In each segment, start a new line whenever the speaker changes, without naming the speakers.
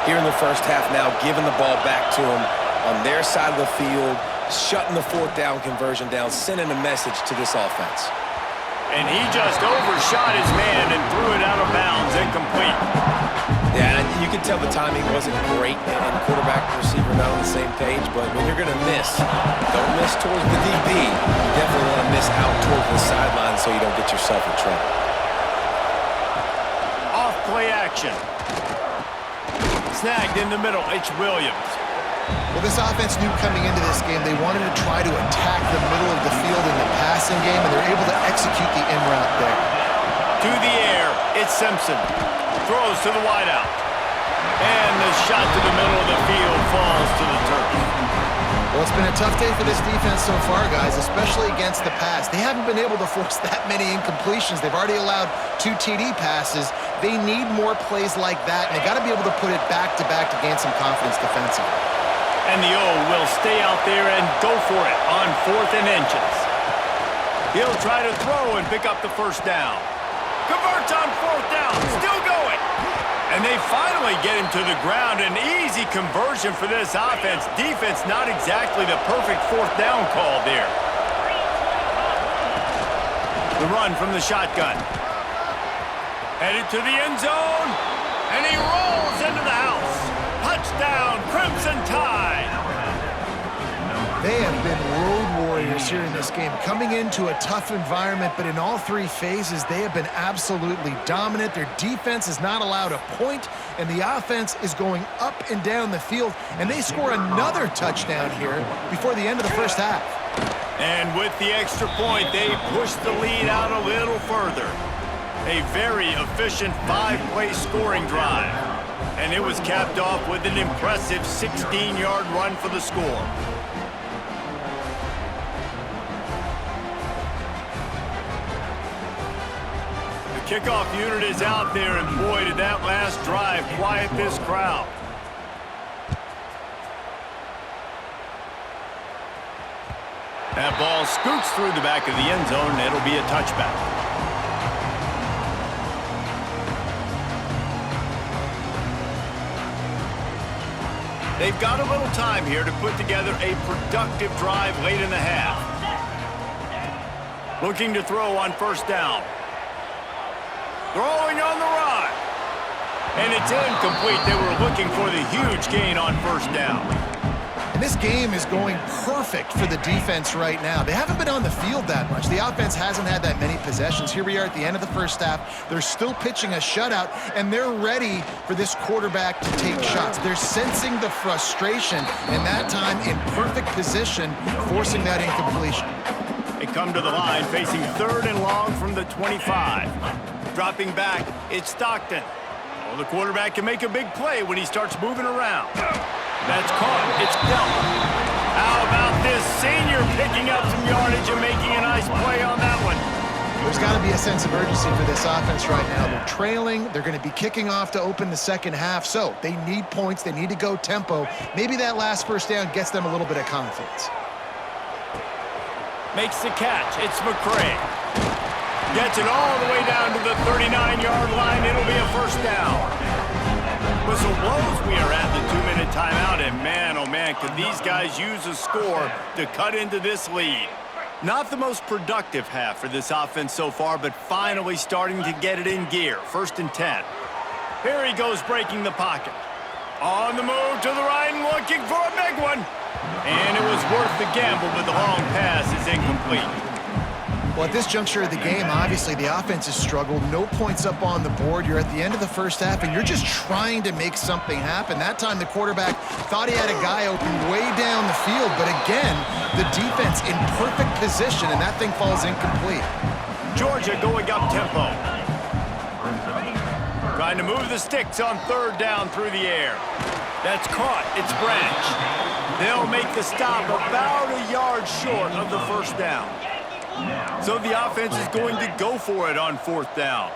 here in the first half now, giving the ball back to them on their side of the field, shutting the fourth down conversion down, sending a message to this offense.
And he just overshot his man and threw it out of bounds, incomplete.
Yeah, you can tell the timing wasn't great, and quarterback and receiver not on the same page, but when you're going to miss, don't miss towards the DB. You definitely want to miss out towards the sideline so you don't get yourself in trouble.
Off play action. Snagged in the middle, it's Williams.
Well, this offense knew coming into this game they wanted to try to attack the middle of the field in the passing game, and they're able to execute the in-route there.
To the air, it's Simpson. Throws to the wideout. And the shot to the middle of the field falls to the turf.
Well, it's been a tough day for this defense so far, guys, especially against the pass. They haven't been able to force that many incompletions. They've already allowed 2 TD passes. They need more plays like that, and they got to be able to put it back-to-back to gain some confidence defensively.
And the O will stay out there and go for it on 4th and inches. He'll try to throw and pick up the first down. Converts on 4th down, still going. And they finally get him to the ground. An easy conversion for this offense. Defense not exactly the perfect 4th down call there. The run from the shotgun. Headed to the end zone. And he rolls into the house. Touchdown, Crimson Tide.
They have been road warriors here in this game, coming into a tough environment, but in all 3 phases, they have been absolutely dominant. Their defense is not allowed a point, and the offense is going up and down the field, and they score another touchdown here before the end of the first half.
And with the extra point, they push the lead out a little further. A very efficient 5-play scoring drive. And it was capped off with an impressive 16-yard run for the score. The kickoff unit is out there, and boy, did that last drive quiet this crowd. That ball scoots through the back of the end zone, and it'll be a touchback. They've got a little time here to put together a productive drive late in the half. Looking to throw on 1st down. Throwing on the run. And it's incomplete. They were looking for the huge gain on 1st down.
And this game is going perfect for the defense right now. They haven't been on the field that much. The offense hasn't had that many possessions. Here we are at the end of the first half. They're still pitching a shutout, and they're ready for this quarterback to take shots. They're sensing the frustration, and that time in perfect position, forcing that incompletion.
They come to the line facing 3rd and long from the 25. Dropping back, it's Stockton. Oh, the quarterback can make a big play when he starts moving around. That's caught. It's Delp. How about this senior picking up some yardage and making a nice play on that one?
There's got to be a sense of urgency for this offense right now. They're trailing. They're going to be kicking off to open the second half, so they need points. They need to go tempo. Maybe that last first down gets them a little bit of confidence.
Makes the catch. It's McCray. Gets it all the way down to the 39-yard line. It'll be a first down. Whistle blows. We are at the 2-minute timeout, and man, oh man, could these guys use a score to cut into this lead. Not the most productive half for this offense so far, but finally starting to get it in gear. 1st and 10. Here he goes breaking the pocket. On the move to the right and looking for a big one. And it was worth the gamble, but the long pass is incomplete.
Well, at this juncture of the game, obviously the offense has struggled. No points up on the board. You're at the end of the first half, and you're just trying to make something happen. That time the quarterback thought he had a guy open way down the field, but again, the defense in perfect position, and that thing falls incomplete.
Georgia going up tempo. Trying to move the sticks on 3rd down through the air. That's caught. It's Branch. They'll make the stop about a yard short of the first down. So the offense is going to go for it on 4th down.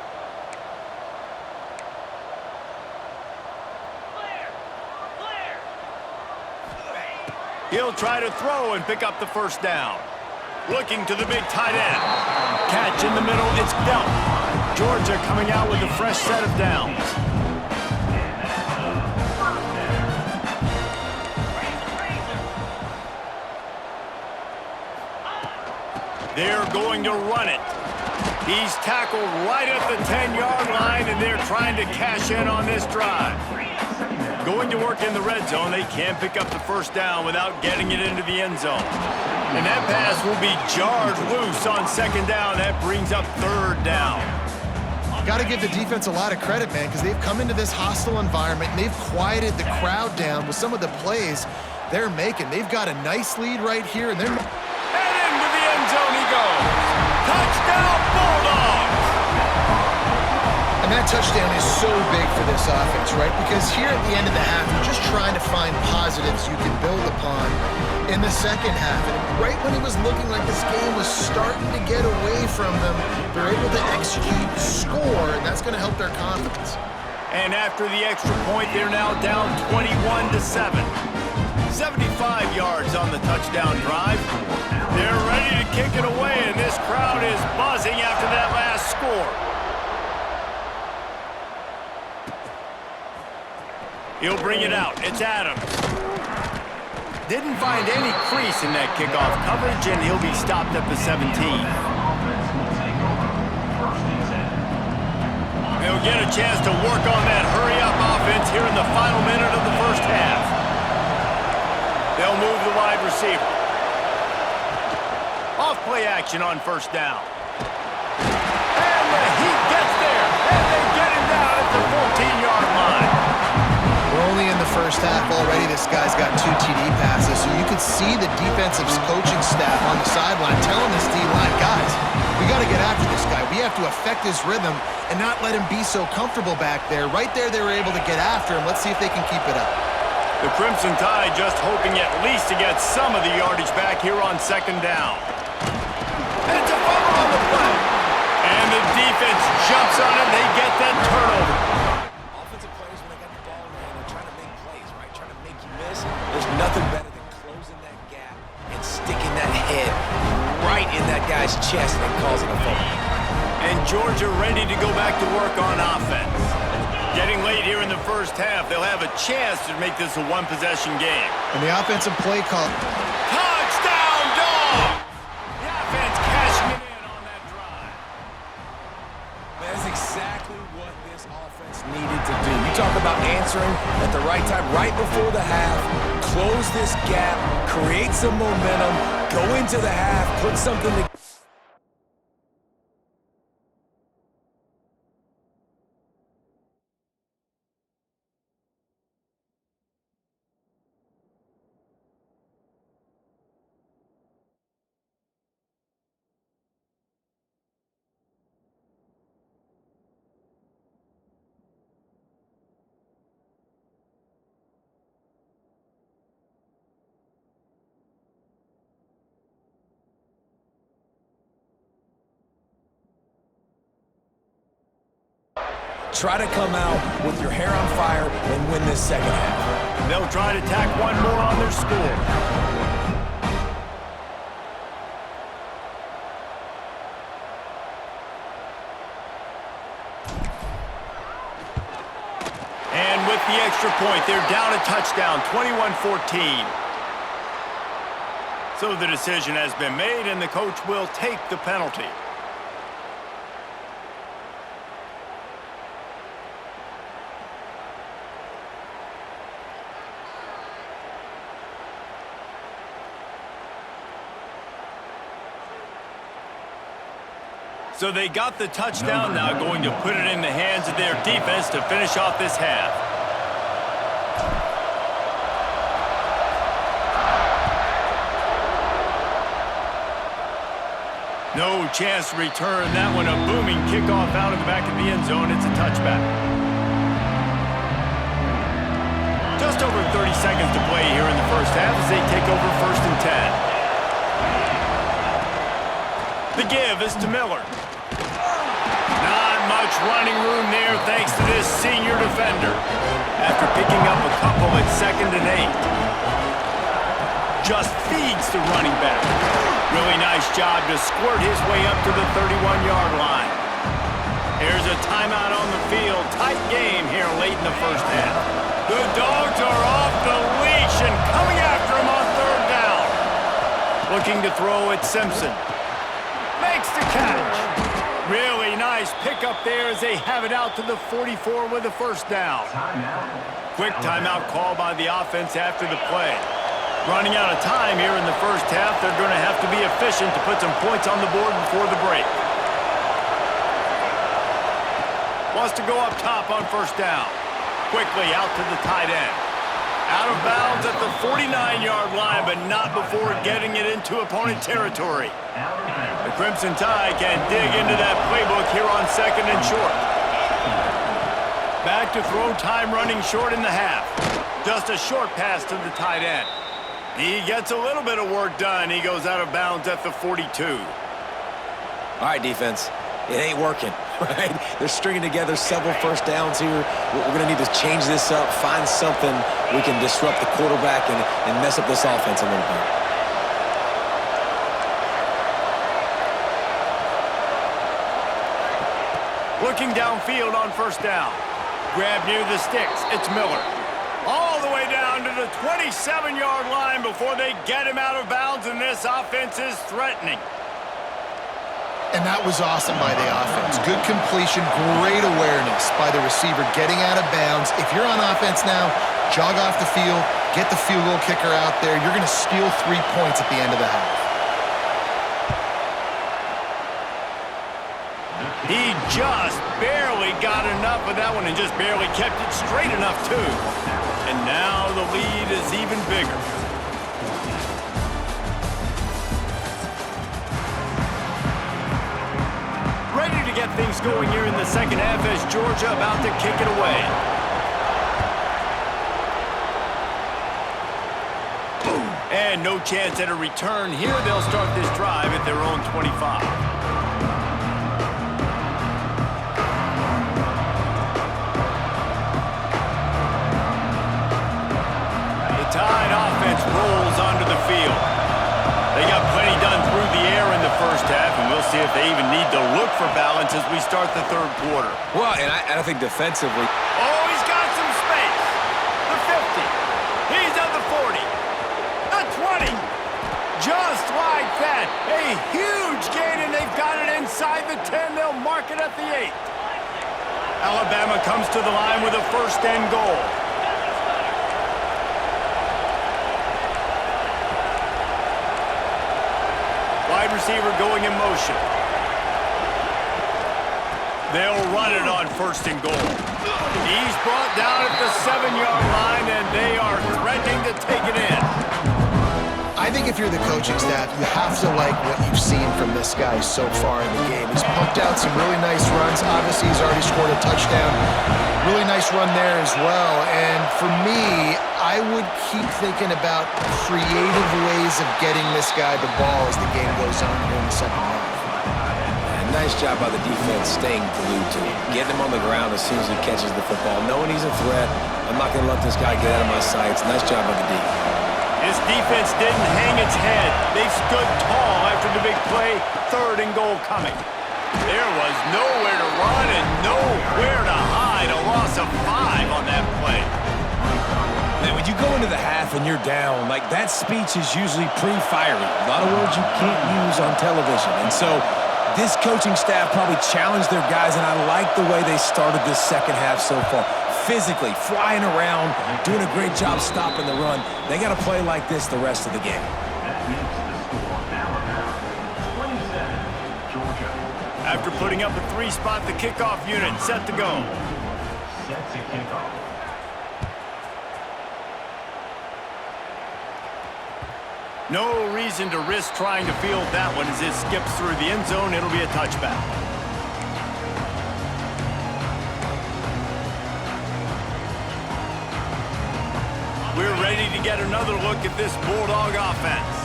He'll try to throw and pick up the first down. Looking to the big tight end. Catch in the middle, it's Delp. Georgia coming out with a fresh set of downs. They're going to run it. He's tackled right at the 10-yard line, and they're trying to cash in on this drive. Going to work in the red zone. They can't pick up the first down without getting it into the end zone. And that pass will be jarred loose on second down. That brings up third down.
Got to give the defense a lot of credit, man, because they've come into this hostile environment, and they've quieted the crowd down with some of the plays they're making. They've got a nice lead right here, and they're...
And into the end zone he goes. Touchdown, Bulldogs!
And that touchdown is so big for this offense, right? Because here at the end of the half, you're just trying to find positives you can build upon in the second half. And right when it was looking like this game was starting to get away from them, they're able to execute, score, and that's going to help their confidence.
And after the extra point, they're now down 21-7. 75 yards on the touchdown drive. They're ready to kick it away, and this crowd is buzzing after that last score. He'll bring it out. It's Adams. Didn't find any crease in that kickoff coverage, and he'll be stopped at the 17. They'll get a chance to work on that hurry-up offense here in the final minute of the first half. They'll move the wide receiver. Off play action on first down. And the Heat gets there, and they get him down at the 14-yard line.
We're only in the first half already. This guy's got 2 TD passes, so you could see the defensive coaching staff on the sideline telling this D-line, guys, we got to get after this guy. We have to affect his rhythm and not let him be so comfortable back there. Right there, they were able to get after him. Let's see if they can keep it up.
The Crimson Tide just hoping at least to get some of the yardage back here on second down. And it's a fumble on the play. And the defense jumps on it. They get that turnover.
Offensive players, when they got the ball in their hand, they're trying to make plays, right? Trying to make you miss. There's nothing better than closing that gap and sticking that head right in that guy's chest and causing a fumble.
And Georgia ready to go back to work on offense. Getting late here in the first half, they'll have a chance to make this a one-possession game.
And the offensive play call.
Touchdown, dog! The offense cashing it in on that drive.
That's exactly what this offense needed to do. You talk about answering at the right time, right before the half, close this gap, create some momentum, go into the half, put something together. Try to come out with your hair on fire and win this second half.
They'll try to tack one more on their score. And with the extra point, they're down a touchdown, 21-14. So the decision has been made, and the coach will take the penalty. So they got the touchdown, now going to put it in the hands of their defense to finish off this half. No chance to return that one. A booming kickoff out of the back of the end zone. It's a touchback. Just over 30 seconds to play here in the first half as they take over 1st and 10. The give is to Miller. Not much running room there thanks to this senior defender. After picking up a couple at 2nd and 8. Just feeds the running back. Really nice job to squirt his way up to the 31-yard line. Here's a timeout on the field. Tight game here late in the first half. The Dogs are off the leash and coming after him on 3rd down. Looking to throw at Simpson. the catch. Really nice pickup there as they have it out to the 44 with a first down. Quick timeout call by the offense after the play. Running out of time here in the first half, they're going to have to be efficient to put some points on the board before the break. Wants to go up top on first down. Quickly out to the tight end. Out of bounds at the 49-yard line, but not before getting it into opponent territory. The Crimson Tide can dig into that playbook here on second and short. Back to throw time running short in the half. Just a short pass to the tight end. He gets a little bit of work done. He goes out of bounds at the 42.
All right, defense. It ain't working, right? They're stringing together several first downs here. We're going to need to change this up, find something we can disrupt the quarterback and mess up this offense a little bit.
Looking downfield on first down. Grab near the sticks. It's Miller. All the way down to the 27-yard line before they get him out of bounds, and this offense is threatening.
And that was awesome by the offense. Good completion, great awareness by the receiver getting out of bounds. If you're on offense now, jog off the field, get the field goal kicker out there. You're going to steal 3 points at the end of the half.
He just barely got enough of that one and just barely kept it straight enough, too. And now the lead is even bigger. Ready to get things going here in the second half as Georgia about to kick it away. And no chance at a return here. They'll start this drive at their own 25. Tide offense rolls onto the field. They got plenty done through the air in the first half, and we'll see if they even need to look for balance as we start the third quarter.
Well, and I think defensively.
Oh, he's got some space. The 50. He's at the 40. The 20. Just like that. A huge gain, and they've got it inside the 10. They'll mark it at the 8. Alabama comes to the line with a first and goal. Wide receiver going in motion. They'll run it on first and goal. He's brought down at the 7-yard line, and they are threatening to take it in.
I think if you're the coaching staff, you have to like what you've seen from this guy so far in the game. He's pumped out some really nice runs. Obviously, he's already scored a touchdown. Really nice run there as well. And for me, I would keep thinking about creative ways of getting this guy the ball as the game goes on here in the second half.
And nice job by the defense staying glued to him. Getting him on the ground as soon as he catches the football. Knowing he's a threat, I'm not going to let this guy get out of my sights. Nice job by the D.
This defense didn't hang its head. They stood tall after the big play. Third and goal coming. There was nowhere to run and nowhere to hide. A loss of 5 on that play.
Man, when you go into the half and you're down, like that speech is usually pretty fiery. A lot of words you can't use on television. And so this coaching staff probably challenged their guys, and I like the way they started this second half so far. Physically, flying around, doing a great job stopping the run. They got to play like this the rest of the game.
After putting up a 3-spot, the kickoff unit set to go. No reason to risk trying to field that one as it skips through the end zone. It'll be a touchback. We're ready to get another look at this Bulldog offense.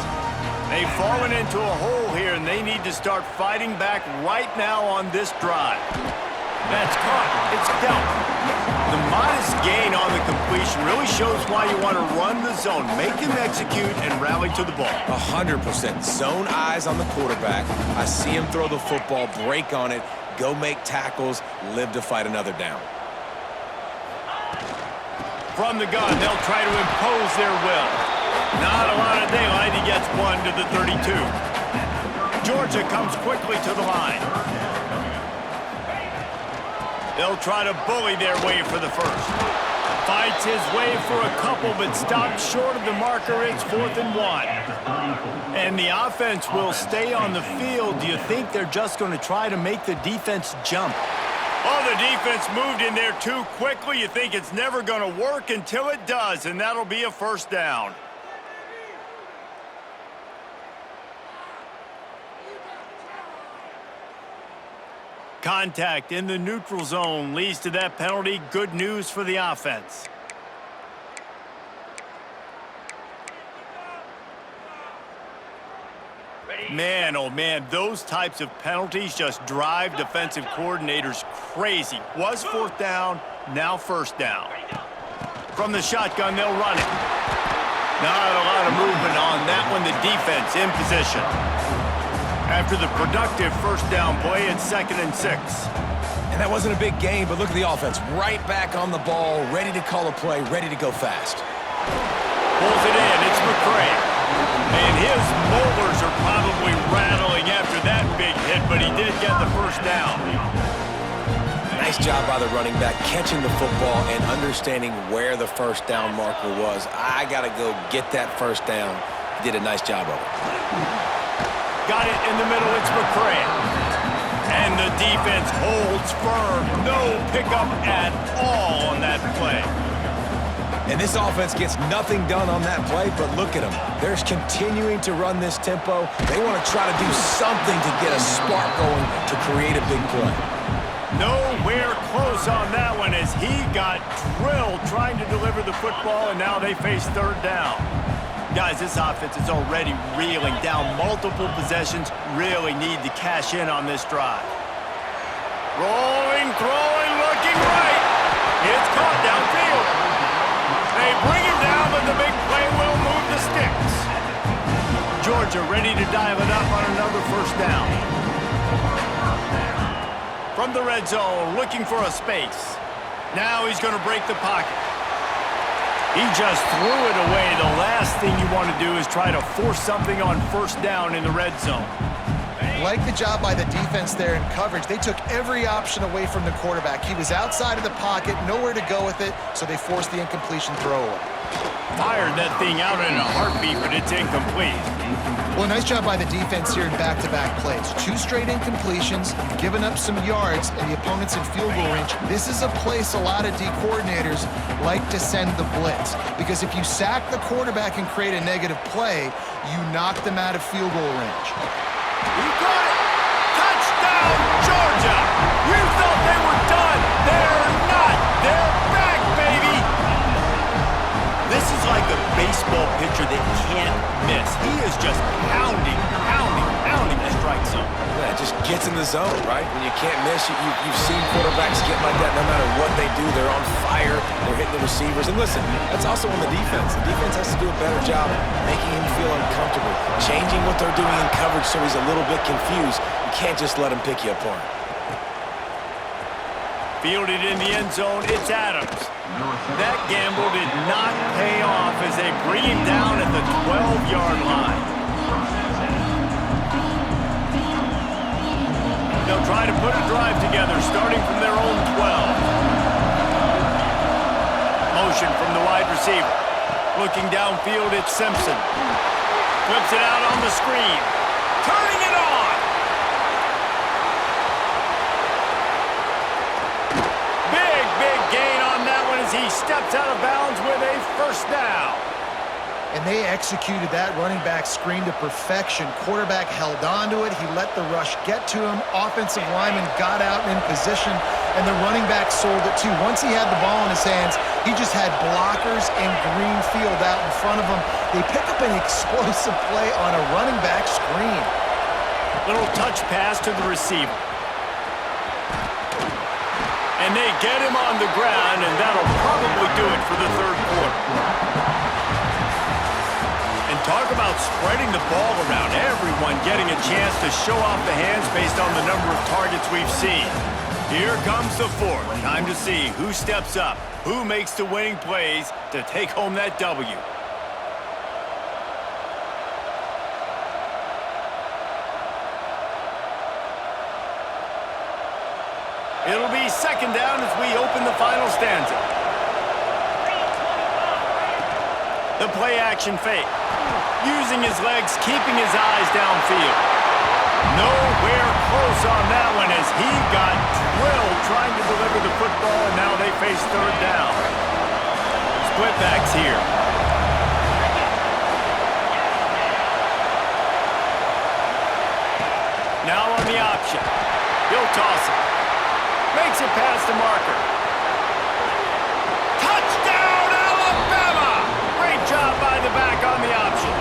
They've fallen into a hole here, and they need to start fighting back right now on this drive. That's caught. It's dealt. The modest gain on the completion really shows why you want to run the zone, make him execute, and rally to the ball.
100%. Zone eyes on the quarterback. I see him throw the football, break on it, go make tackles, live to fight another down.
From the gun, they'll try to impose their will. Not a lot of daylight. He gets one to the 32. Georgia comes quickly to the line. They'll try to bully their way for the first. Fights his way for a couple, but stops short of the marker. It's 4th and 1. And the offense will stay on the field. Do you think they're just going to try to make the defense jump? Oh, the defense moved in there too quickly. You think it's never going to work until it does, and that'll be a first down. Contact in the neutral zone leads to that penalty. Good news for the offense. Man, oh man, those types of penalties just drive defensive coordinators crazy. Was 4th down, now first down. From the shotgun, they'll run it. Not a lot of movement on that one. The defense in position. After the productive first down play, it's 2nd and 6.
And that wasn't a big gain, but look at the offense. Right back on the ball, ready to call a play, ready to go fast.
Pulls it in. It's McCray. And his molars are probably rattling after that big hit, but he did get the first down.
Nice job by the running back, catching the football and understanding where the first down marker was. I got to go get that first down. He did a nice job of it.
Got it in the middle, it's McCray. And the defense holds firm. No pickup at all on that play.
And this offense gets nothing done on that play, but look at them. They're continuing to run this tempo. They want to try to do something to get a spark going to create a big play.
Nowhere close on that one as he got drilled trying to deliver the football, and now they face 3rd down. Guys, this offense is already reeling down multiple possessions. Really need to cash in on this drive. Rolling, throwing, looking right. It's caught downfield. They bring him down, but the big play will move the sticks. Georgia ready to dial it up on another first down. From the red zone, looking for a space. Now he's going to break the pocket. He just threw it away. The last thing you want to do is try to force something on first down in the red zone.
Like the job by the defense there in coverage. They took every option away from the quarterback. He was outside of the pocket, nowhere to go with it, so they forced the incompletion throwaway.
Fired that thing out in a heartbeat, but it's incomplete.
Well, nice job by the defense here in back-to-back plays. 2 straight incompletions, giving up some yards, and the opponent's in field goal range. This is a place a lot of D coordinators like to send the blitz, because if you sack the quarterback and create a negative play, you knock them out of field goal range.
He got it! Touchdown, Georgia! You thought they were done. They're not. They're back, baby! This is like a baseball pitcher that can't miss. He is just pounding the strike zone.
Yeah, it just gets in the zone, right? When you can't miss, you've seen quarterbacks get like that no matter what they do. They're on fire. They're hitting the receivers. And listen, that's also on the defense. The defense has to do a better job making him feel uncomfortable, changing what they're doing in coverage so he's a little bit confused. You can't just let him pick you apart.
Fielded in the end zone, it's Adams. That gamble did not pay off as they bring him down at the 12-yard line. They'll try to put a drive together, starting from their own 12. Motion from the wide receiver. Looking downfield, it's Simpson. Flips it out on the screen. Turning it on! Big gain on that one as he steps out of bounds with a first down.
And they executed that running back screen to perfection. Quarterback held on to it. He let the rush get to him. Offensive lineman got out and in position, and the running back sold it too. Once he had the ball in his hands, he just had blockers and green field out in front of him. They pick up an explosive play on a running back screen.
Little touch pass to the receiver. And they get him on the ground, and that'll probably do it for the third quarter. And talk about spreading the ball around. Everyone getting a chance to show off the hands based on the number of targets we've seen. Here comes the fourth. Time to see who steps up, who makes the winning plays to take home that W. second down as we open the final stanza. The play action fake. Using his legs, keeping his eyes downfield. Nowhere close on that one as he got drilled trying to deliver the football, and now they face third down. Split backs here. Now on the option. He'll toss it. Makes it past the marker. Touchdown, Alabama! Great job by the back on the option.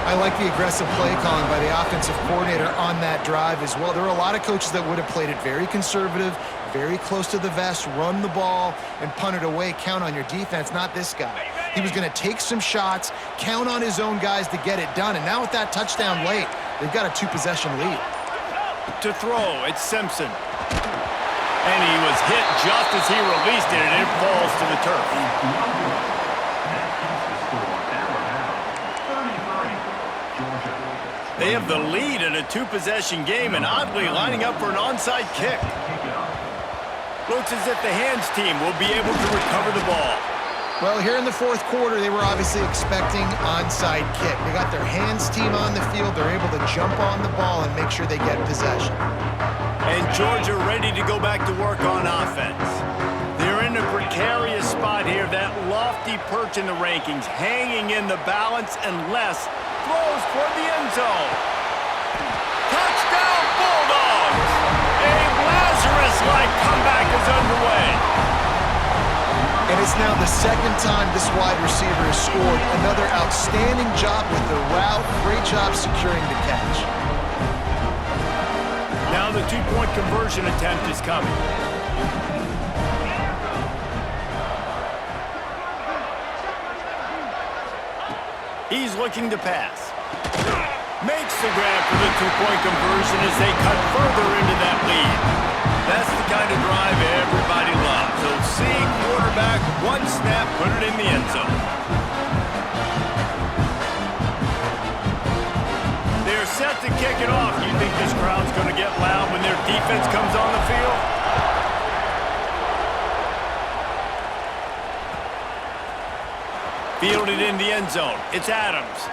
I like the aggressive play calling by the offensive coordinator on that drive as well. There are a lot of coaches that would have played it very conservative, very close to the vest, run the ball, and punt it away. Count on your defense, not this guy. He was going to take some shots, count on his own guys to get it done. And now with that touchdown late, they've got a 2-possession lead.
To throw, it's Simpson. And he was hit just as he released it, and it falls to the turf. They have the lead in a 2-possession game and oddly lining up for an onside kick. Looks as if the hands team will be able to recover the ball.
Well, here in the fourth quarter, they were obviously expecting onside kick. They got their hands team on the field. They're able to jump on the ball and make sure they get possession.
And Georgia ready to go back to work on offense. They're in a precarious spot here, that lofty perch in the rankings, hanging in the balance unless throws toward the end zone. Touchdown, Bulldogs! A Lazarus-like comeback is underway.
And it's now the second time this wide receiver has scored. Another outstanding job with the route. Great job securing the catch.
Now the two-point conversion attempt is coming. He's looking to pass. Makes the grab for the two-point conversion as they cut further into that lead. That's the kind of drive everybody loves. So seeing quarterback, one snap, put it in the end zone. They're set to kick it off. You think this crowd's going to get loud when their defense comes on the field? Fielded in the end zone. It's Adams.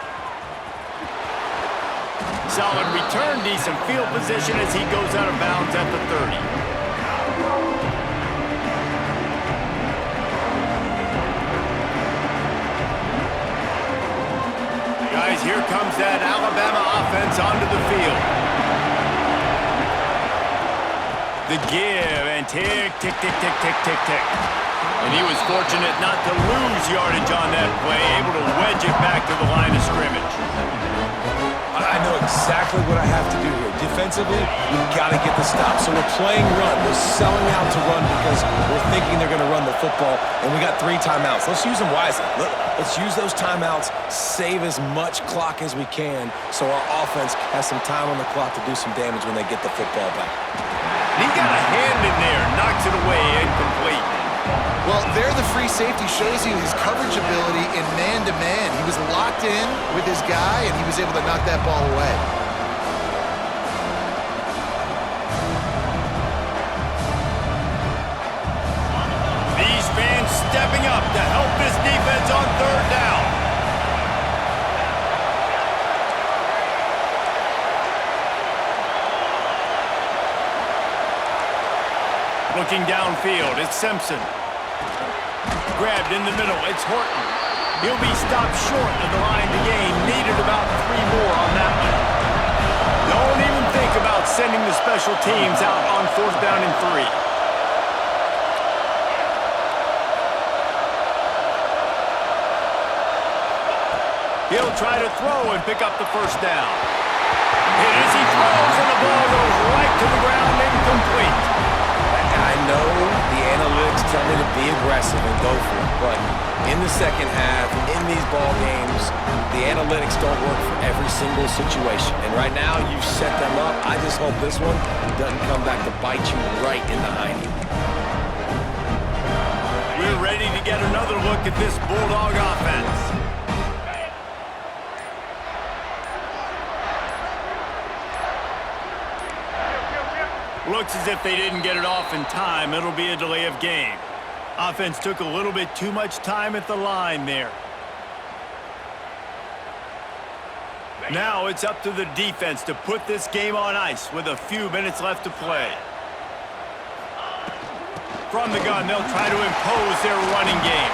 Solid return, decent field position as he goes out of bounds at the 30. Guys, here comes that Alabama offense onto the field. The give and tick, tick, tick, tick, tick, tick, tick. And he was fortunate not to lose yardage on that play, able to wedge it back to the line of scrimmage.
I know exactly what I have to do here. Defensively, we've got to get the stop. So we're playing run. We're selling out to run because we're thinking they're going to run the football, and we got 3 timeouts. Let's use them wisely. Let's use those timeouts, save as much clock as we can so our offense has some time on the clock to do some damage when they get the football back.
He got a hand in there, knocks it away, incomplete.
Well, there the free safety shows you his coverage ability in man-to-man. He was locked in with his guy, and he was able to knock that ball away.
These fans stepping up to help this defense on third down. Looking downfield, it's Simpson. Grabbed in the middle, it's Horton. He'll be stopped short of the line to gain. Needed about 3 more on that one. Don't even think about sending the special teams out on 4th down and 3. He'll try to throw and pick up the first down. And as he throws, and the ball goes right to the ground, incomplete.
I know the analytics tell me to be aggressive and go for it, but in the second half, in these ball games, the analytics don't work for every single situation. And right now, you've set them up. I just hope this one doesn't come back to bite you right in the hiney.
We're ready to get another look at this Bulldog offense. Looks as if they didn't get it off in time. It'll be a delay of game. Offense took a little bit too much time at the line there. Now it's up to the defense to put this game on ice with a few minutes left to play. From the gun, they'll try to impose their running game.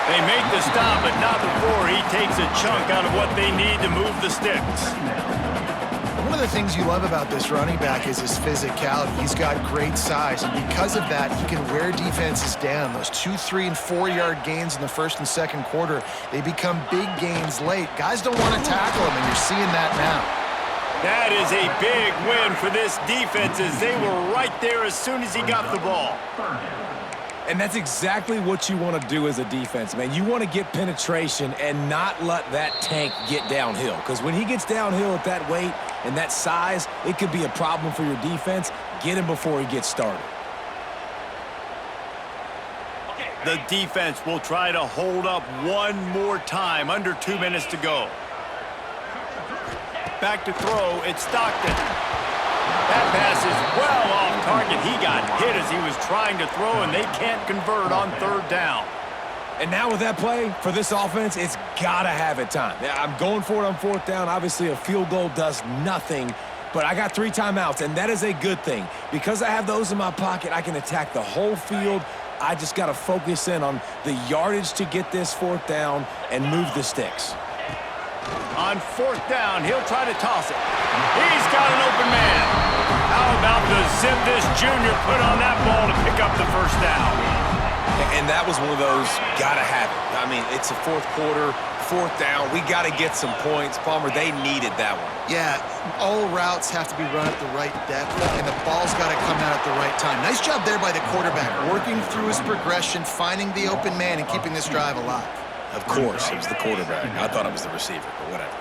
They make the stop, but not before he takes a chunk out of what they need to move the sticks.
One of the things you love about this running back is his physicality. He's got great size, and because of that, he can wear defenses down. Those 2-, 3-, and 4-yard gains in the first and second quarter, they become big gains late. Guys don't want to tackle him, and you're seeing that now.
That is a big win for this defense as they were right there as soon as he got the ball.
And that's exactly what you want to do as a defense, man. You want to get penetration and not let that tank get downhill. Because when he gets downhill at that weight and that size, it could be a problem for your defense. Get him before he gets started.
The defense will try to hold up one more time. Under 2 minutes to go. Back to throw, it's Stockton. That pass is well off target. He got hit as he was trying to throw, and they can't convert on third down.
And now with that play, for this offense, it's got to have it time. Yeah, I'm going for it on fourth down. Obviously, a field goal does nothing, but I got 3 timeouts, and that is a good thing. Because I have those in my pocket, I can attack the whole field. I just got to focus in on the yardage to get this fourth down and move the sticks.
On fourth down, he'll try to toss it. He's got an open man. How about the zip this junior put on that ball to pick up the first down?
And that was one of those gotta have it. I mean, it's a fourth quarter, fourth down. We got to get some points. Palmer, they needed that one.
Yeah, all routes have to be run at the right depth, and the ball's got to come out at the right time. Nice job there by the quarterback, working through his progression, finding the open man, and keeping this drive alive.
Of course, it was the quarterback. I thought it was the receiver, but whatever.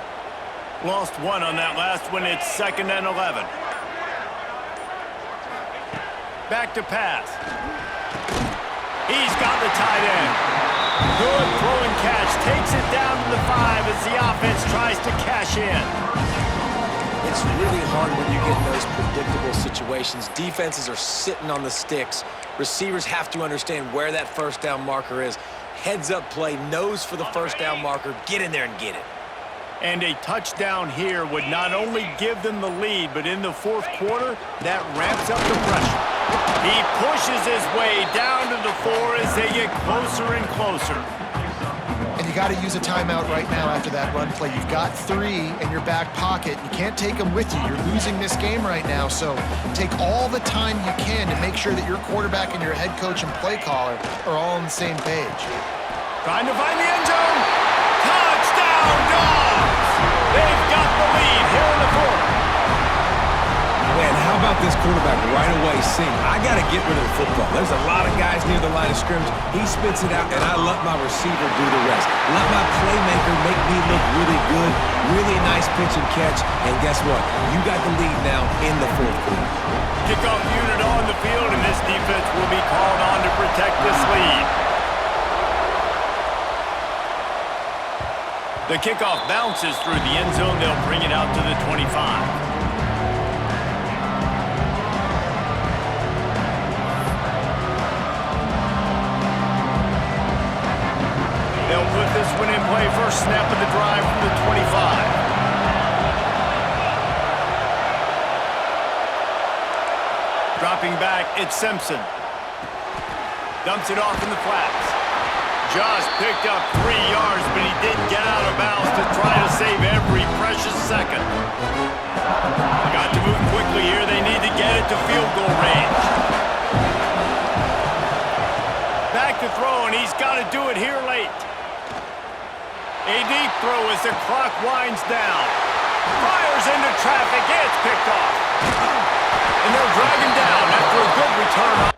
Lost one on that last one. It's 2nd and 11. Back to pass. He's got the tight end. Good throw and catch. Takes it down to the 5 as the offense tries to cash in.
It's really hard when you get in those predictable situations. Defenses are sitting on the sticks. Receivers have to understand where that first down marker is. Heads up play, nose for the first down marker. Get in there and get it.
And a touchdown here would not only give them the lead, but in the fourth quarter, that ramps up the pressure. He pushes his way down to the 4 as they get closer and closer.
And you got to use a timeout right now after that run play. You've got 3 in your back pocket. You can't take them with you. You're losing this game right now, so take all the time you can to make sure that your quarterback and your head coach and play caller are all on the same page.
Trying to find the end zone. Touchdown, Dogs! They've got the lead here in the fourth.
Man, how about this quarterback right away saying, I got to get rid of the football. There's a lot of guys near the line of scrimmage. He spits it out, and I let my receiver do the rest. Let my playmaker make me look really good. Really nice pitch and catch. And guess what? You got the lead now in the fourth quarter.
Kickoff unit on the field, and this defense will be called on to protect this lead. The kickoff bounces through the end zone. They'll bring it out to the 25. They'll put this one in play. First snap of the drive from the 25. Dropping back, it's Simpson. Dumps it off in the flats. Just picked up 3 yards, but he didn't get out of bounds to try to save every precious second. Got to move quickly here. They need to get it to field goal range. Back to throw, and he's got to do it here late. A deep throw as the clock winds down. Fires into traffic. It's picked off. And they'll drag him down after a good return.